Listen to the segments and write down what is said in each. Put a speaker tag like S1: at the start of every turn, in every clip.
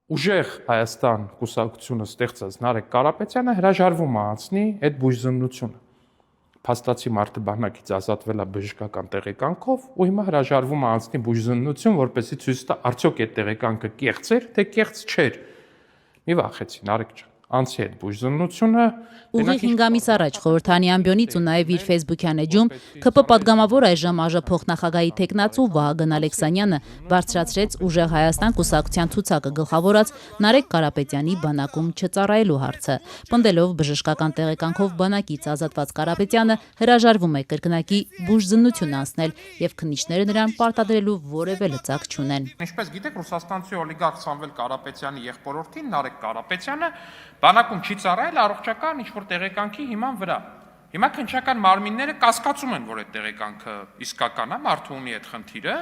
S1: Ուժեղ Հայաստան կուսակցությունը ստեղծած Նարեկ Կարապետյանը հրաժարվում է անցնի այդ բուժզննությունը։ Փաստացի մարդը բանակից ազատվել է բժշկական տեղեկանքով ու հիմա հրաժարվում է անցնի բուժզննություն, որպեսզի ցույց տա արդյոք այդ տեղեկանքը կեղծ էր, թե կեղծ չէր։ Մի վախեցի, Նարեկ ջան, անցի այդ բուժզննությունը։
S2: Ուղիղ 5 ամիս առաջ խորհրդանի ամբիոնից ու նաև իր Facebook-յան էջում ՔՊ պատգամավոր այժմ ԱԺ փոխնախագահի տեխնացու Վահագն Ալեքսանյանը բարձրացրեց ուժեղ Հայաստան կուսակցության ցուցակը գլխավորած Նարեկ Կարապետյանի բանակում չծառայելու հարցը։ Պնդելով բժշկական տեղեկանքով բանակից ազատված Կարապետյանը հրաժարվում է կրկնակի բուժզննություն անցնել եւ քննիչները նրան պարտադրելու որևէ լծակ չունեն։
S1: Ինչպես գիտեք, ռուսաստանցի օլիգարխ Սամվել Կարապետյանի եղբորորդին Նարեկ Կարապետյանը բանակում չի ծառայել առողջական ինչ-որ տեղեկանքի հիման վրա։ Հիմա քննչական մարմինները կասկածում են, որ այդ տեղեկանքը իսկական է, մարդու ունի այդ խնդիրը։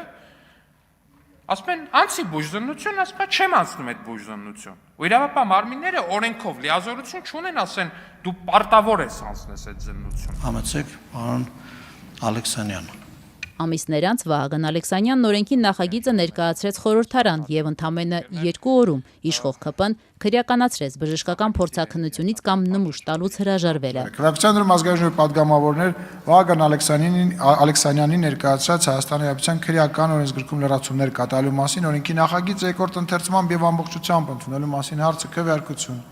S1: Ասում են, անցի բուժզննություն, ասում են, չեմ անցնում այդ բուժզննություն։ Ու իրավապահ մարմինները օրենքով լիազորություն չունեն, ասեն, դու պարտավոր ես անցնես այդ զննությունը։
S3: Համեցեք, պարոն Ալեքսանյան։
S2: Ամիսներ անց Վահագն Ալեքսանյանն օրենքի նախագիծը ներկայացրեց խորհրդարան եւ ընդամենը 2 օրում իշխող ԿՊ-ն քրեականացրեց բժշկական փորձաքննությունից կամ նմուշ տալուց հրաժարվելը։
S4: Քրեական դրում ազգային ժողովի պատգամավորներ Վահագն Ալեքսանյանի ներկայացրած Հայաստանի Հանրապետության քրեական օրենսգրքում լրացումներ կատարելու մասին օրենքի նախագիծը երկրորդ ընթերցման եւ ամբողջությամբ ընդունելու մասին հարցը քվեարկություն։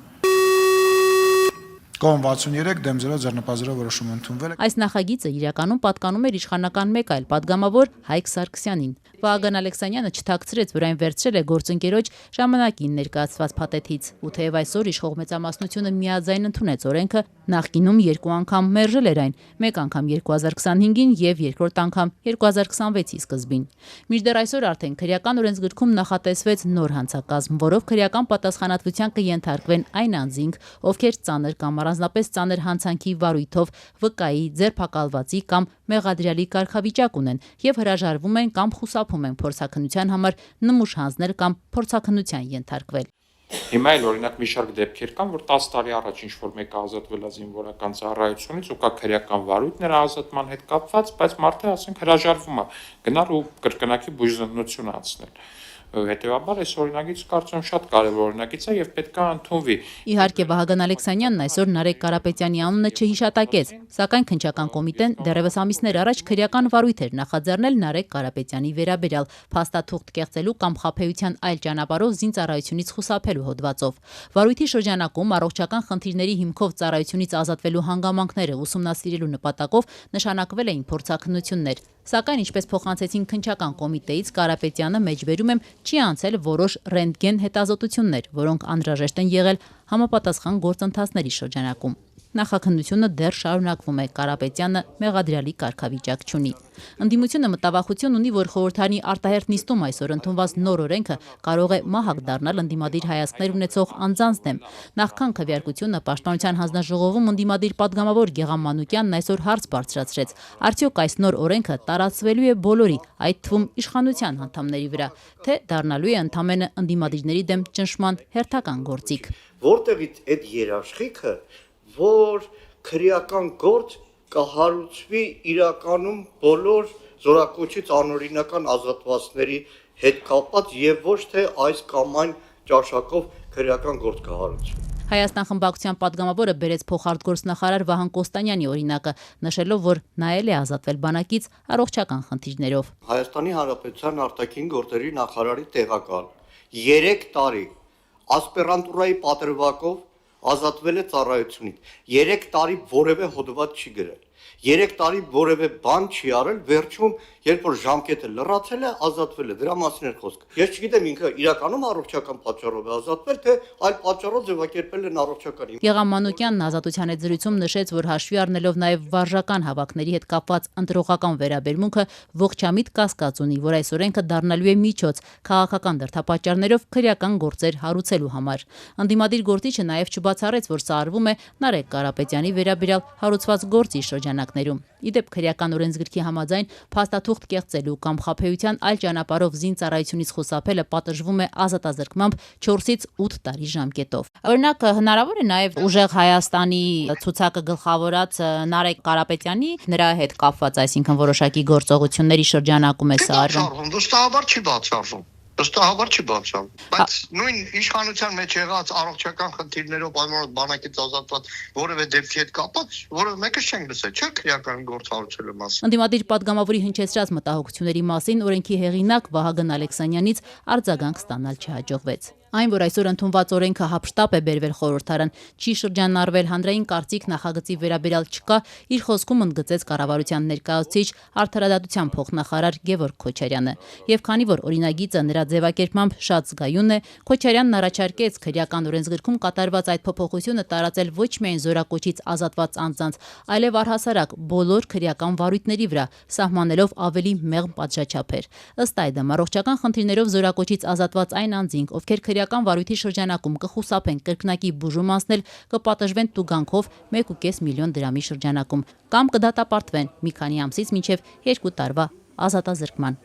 S4: Կողմ 63 դեմ 0 ձեռնպազրով որոշում ընդունվել է։
S2: Այս նախագիծը իրականում պատկանում էր իշխանական մեկ այլ պատգամավոր Հայկ Սարգսյանին։ Վահագն Ալեքսանյանը չթաքցրեց, որ այն վերցրել է գործընկերոջ ժամանակին ներկայացված փաթեթից, ու թեև այսօր իշխող մեծամասնությունը միաձայն ընդունեց օրենքը, նախկինում 2 անգամ մերժել էր այն, մեկ անգամ 2025-ին եւ երկրորդ անգամ 2026-ի սկզբին։ Մինչդեռ այսօր արդեն քրեական օրենսգրքում նախատեսվեց նոր հանցակազմ, որով քրեական պատասխանատվության կենթարկվեն այն անձինք, ովքեր ծանր կամ առանձնապես ծանր հանցանքի վարույթով վկայի, ձերբակալվածի կամ մեղադրյալի կարգավիճակ ունեն եւ հրաժարվում են կամ խուսափում են փորձաքննության համար նմուշ հանձնել կամ փորձաքննության ենթարկվել։
S1: Հիմա էլ օրինակ մի շարք դեպքեր կան, որ 10 տարի առաջ ինչ-որ մեկը ազատվել է զինվորական ծառայությունից ու կա քրեական վարույթ նրա ազատման հետ կապված, բայց մարդը ասենք հրաժարվում է գնալ ու կրկնակի բուժզննություն անցնել։ Հետևաբար այս օրինագիծը կարծում շատ կարևոր օրինագիծ է եւ պետք է ընդունվի։
S2: Իհարկե Վահագն Ալեքսանյանն այսօր Նարեկ Կարապետյանի անունը չհիշատակեց, սակայն քննչական կոմիտեն դեռևս ամիսներ առաջ քրեական վարույթ էր նախաձեռնել Նարեկ Կարապետյանի վերաբերյալ փաստաթուղթ կեղծելու կամ խաբեության այլ ճանապարհով զինծառայությունից խուսափելու հոդվածով։ Վարույթի շրջանակում առողջական խնդիրների հիմքով ծառայությունից ազատվելու հանգամանքները ուսումնասիրելու նպատակով նշանակվել էին փորձաքննություններ։ Սակայն ինչպես փոխանցեցին քննչական կոմիտեից, Կարապետյանը մեջբերում եմ չի անցել որոշ ռենտգեն հետազոտություններ, որոնք անհրաժեշտ են եղել համապատասխան գործընթացների շրջանակում։ Նախաքննությունը դեռ շարունակվում է, Կարապետյանը մեղադրյալի կարգավիճակ չունի։ Ընդդիմությունը մտավախություն ունի, որ խորհրդանի արտահերթ նիստում այսօր ընդունված նոր օրենքը կարող է մահակ դառնալ ընդդիմադիր հայացքներ ունեցող անձանց դեմ։ Նախքան քվեարկությունը Պաշտպանության հանձնաժողովում ընդդիմադիր պատգամավոր Գեգամ Մանուկյանն այսօր հարց բարձրացրեց. արդյոք այս նոր օրենքը տարածվելու է բոլորի, այդ թվում իշխանության անդամների վրա, թե դառնալու է ընդամենը ընդդիմադիրների դեմ ճնշման հերթական գործիք։
S5: Որտեղից այդ երաշխիքը, որ քրեական գործ կհարուցվի իրականում բոլոր զորակոչից անօրինական ազատվածների հետ կապված եւ ոչ թե այս կամ այն ճաշակով քրեական գործ կհարուցվի։
S2: Հայաստան խմբակցության պատգամավորը բերեց փոխարտգործնախարար Վահան Կոստանյանի օրինակը, նշելով, որ նա էլ է ազատվել բանակից առողջական խնդիրներով։
S5: Հայաստանի Հանրապետության արտաքին գործերի նախարարի տեղակալ 3 տարի ասպերանտուրայի պատրվակով ազատվել է ծառայությունից։ 3 տարի որևէ հոդված չի գրել։ 3 տարի որևէ բան չի արել, վերջում երբ որ ժամկետը լրացել է, ազատվել է։ Դրա մասին էր խոսքը։ Ես չգիտեմ ինքը իրականում առողջական պատճառով է ազատվել, թե այլ պատճառով ձևակերպել են առողջական։
S2: Գեգամ Մանուկյանն ազատության հետ զրույցում նշեց, որ հաշվի առնելով նաև վարժական հավաքների հետ կապված ընտրողական վերաբերմունքը ողջամիտ կասկած ունի, որ այս օրենքը դառնալու է միջոց քաղաքական դրդապատճառներով քրեական գործեր հարուցելու համար։ Ընդդիմադիր գործիչը նաև չբացառեց, որ սա արվում է Նարեկ Կարապետյանի վերաբերյալ հարուցված գործի շրջանակներում։ Իդեպ քրեական օրենսգրքի համաձայն փաստաթուղթ կեղծելու կամ խաբեության այլ ճանապարհով զինծառայությունից խուսափելը պատժվում է ազատազրկմամբ 4-ից 8 տարի ժամկետով։ Օրինակ հնարավոր է նաև ուժեղ Հայաստանի ցուցակը գլխավորած Նարեկ Կարապետյանի նրա հետ կապված, այսինքն որոշակի գործողությունների շրջանակում է սա արվում։
S3: Վստահաբար չի բացառվում։
S6: Վստահաբար չի բացառում, բայց նույն իշխանության մեջ եղած առողջական խնդիրներով անորոշ բանակից ազատված որևէ դեպքի հետ կապված, որևէ մեկը չենք լսել, չէ՞ քրեական գործառույթի մասին։
S2: Ընդդիմադիր падգամավորի հնչեցրած մտահոգությունների մասին օրենքի հեղինակ Վահագն Ալեքսանյանից արձագանք ստանալ չհաջողվեց։ Այն, որ այսօր ընդունված օրենքը հափշտապ է բերվել խորհրդարան, չի շրջանառվել, հանրային կարծիք նախագծի վերաբերյալ չկա, իր խոսքում ընդգծեց կառավարության ներկայացուցիչ արդարադատության փոխնախարար Գևորգ Քոչարյանը։ Եվ քանի որ օրինագիծը նրա ձևակերպմամբ շատ զգայուն է, Քոչարյանն առաջարկեց քրեական օրենսգրքում կատարված այդ փոփոխությունը տարածել ոչ միայն զորակոչից ազատված անձանց, այլև առհասարակ բոլոր քրեական վարույթների վրա, սահմանելով ավելի մեղմ պատժաչափեր։ Ըստ այդմ, առողջական խնդիրներով զորակոչից ազատված այն անձինք, ովքեր քրեական վարույթի շրջանակում կխուսափեն կրկնակի բուժում անցնել, կպատժվեն տուգանքով 1.5 միլիոն դրամի շրջանակում կամ կդատապարտվեն մի քանի ամսից մինչև 2 տարվա ազատազրկման։